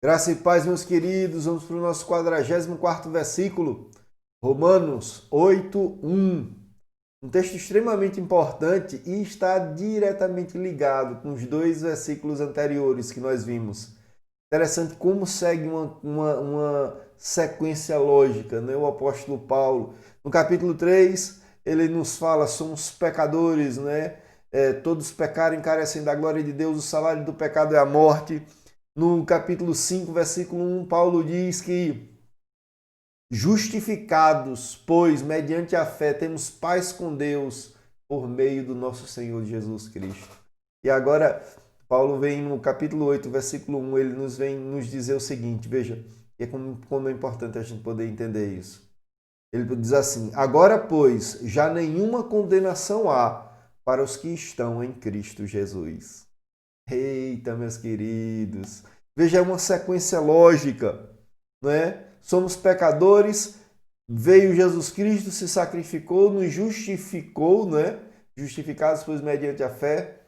Graça e paz, meus queridos. Vamos para o nosso 44º versículo, Romanos 8:1. Um texto extremamente importante e está diretamente ligado com os dois versículos anteriores que nós vimos. Interessante como segue uma sequência lógica, né? O apóstolo Paulo, no capítulo 3, ele nos fala, somos pecadores, né? Todos pecaram e carecem da glória de Deus, o salário do pecado é a morte. No capítulo 5, versículo 1, Paulo diz que justificados, pois mediante a fé temos paz com Deus por meio do nosso Senhor Jesus Cristo. E agora, Paulo vem no capítulo 8, versículo 1, ele nos vem nos dizer o seguinte, veja, como é importante a gente poder entender isso. Ele diz assim, agora, pois, já nenhuma condenação há para os que estão em Cristo Jesus. Eita, meus queridos. Veja, é uma sequência lógica, não é? Somos pecadores, veio Jesus Cristo, se sacrificou, nos justificou, não é? Justificados, pois, mediante a fé,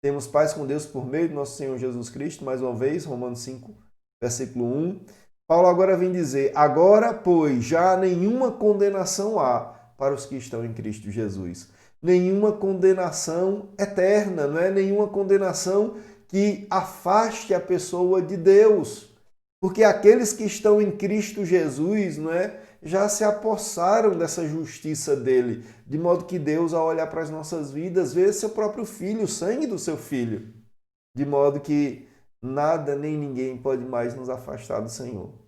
temos paz com Deus por meio do nosso Senhor Jesus Cristo, mais uma vez, Romanos 5, versículo 1. Paulo agora vem dizer, agora, pois, já nenhuma condenação há para os que estão em Cristo Jesus. Nenhuma condenação eterna, não é? Nenhuma condenação que afaste a pessoa de Deus. Porque aqueles que estão em Cristo Jesus, não é? Já se apossaram dessa justiça dele, de modo que Deus, ao olhar para as nossas vidas, vê seu próprio filho, o sangue do seu filho, de modo que nada nem ninguém pode mais nos afastar do Senhor.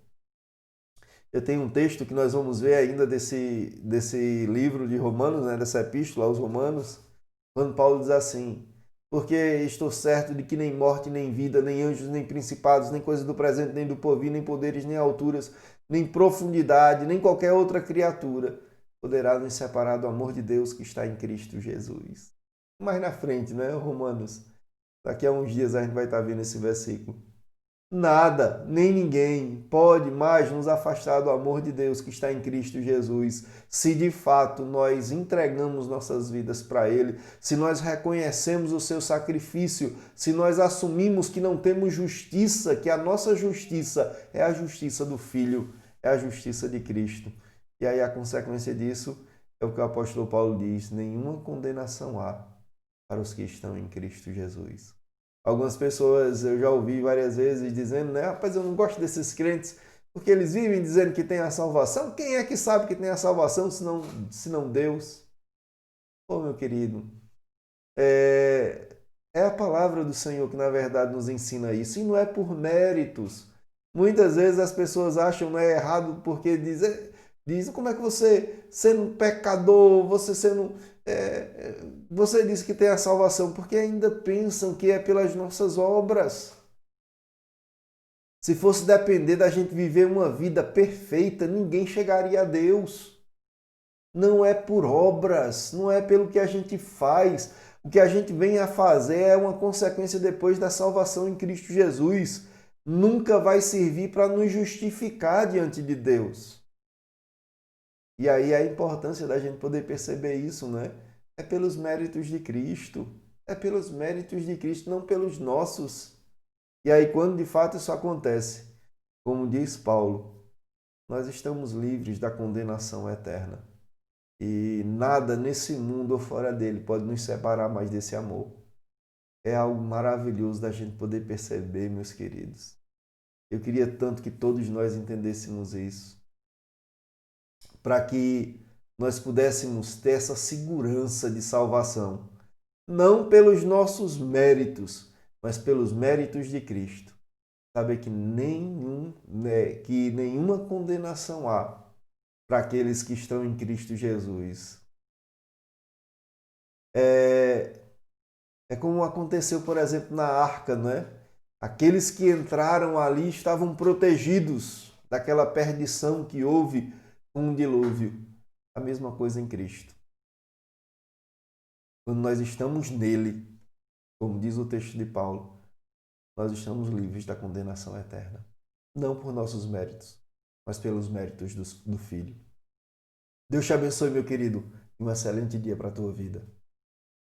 Eu tenho um texto que nós vamos ver ainda desse livro de Romanos, né, dessa epístola aos Romanos, quando Paulo diz assim, porque estou certo de que nem morte, nem vida, nem anjos, nem principados, nem coisas do presente, nem do porvir, nem poderes, nem alturas, nem profundidade, nem qualquer outra criatura poderá nos separar do amor de Deus que está em Cristo Jesus. Mais na frente, né, Romanos? Daqui a uns dias a gente vai estar vendo esse versículo. Nada, nem ninguém pode mais nos afastar do amor de Deus que está em Cristo Jesus, se de fato nós entregamos nossas vidas para Ele, se nós reconhecemos o seu sacrifício, se nós assumimos que não temos justiça, que a nossa justiça é a justiça do Filho, é a justiça de Cristo. E aí a consequência disso é o que o apóstolo Paulo diz: nenhuma condenação há para os que estão em Cristo Jesus. Algumas pessoas eu já ouvi várias vezes dizendo, né? Rapaz, eu não gosto desses crentes porque eles vivem dizendo que tem a salvação. Quem é que sabe que tem a salvação se não Deus? Ô, meu querido, é a palavra do Senhor que na verdade nos ensina isso. E não é por méritos. Muitas vezes as pessoas acham, né, errado porque dizem como é que você, sendo um pecador, você diz que tem a salvação, porque ainda pensam que é pelas nossas obras. Se fosse depender da gente viver uma vida perfeita, ninguém chegaria a Deus. Não é por obras, não é pelo que a gente faz. O que a gente vem a fazer é uma consequência depois da salvação em Cristo Jesus. Nunca vai servir para nos justificar diante de Deus. E aí a importância da gente poder perceber isso, né? É pelos méritos de Cristo. É pelos méritos de Cristo, não pelos nossos. E aí, quando de fato isso acontece, como diz Paulo, nós estamos livres da condenação eterna. E nada nesse mundo ou fora dele pode nos separar mais desse amor. É algo maravilhoso da gente poder perceber, meus queridos. Eu queria tanto que todos nós entendêssemos isso, para que nós pudéssemos ter essa segurança de salvação, não pelos nossos méritos, mas pelos méritos de Cristo. Saber que nenhuma condenação há para aqueles que estão em Cristo Jesus. É como aconteceu, por exemplo, na arca, né? Aqueles que entraram ali estavam protegidos daquela perdição que houve com o dilúvio. A mesma coisa em Cristo. Quando nós estamos nele, como diz o texto de Paulo, nós estamos livres da condenação eterna. Não por nossos méritos, mas pelos méritos do Filho. Deus te abençoe, meu querido, e um excelente dia para a tua vida.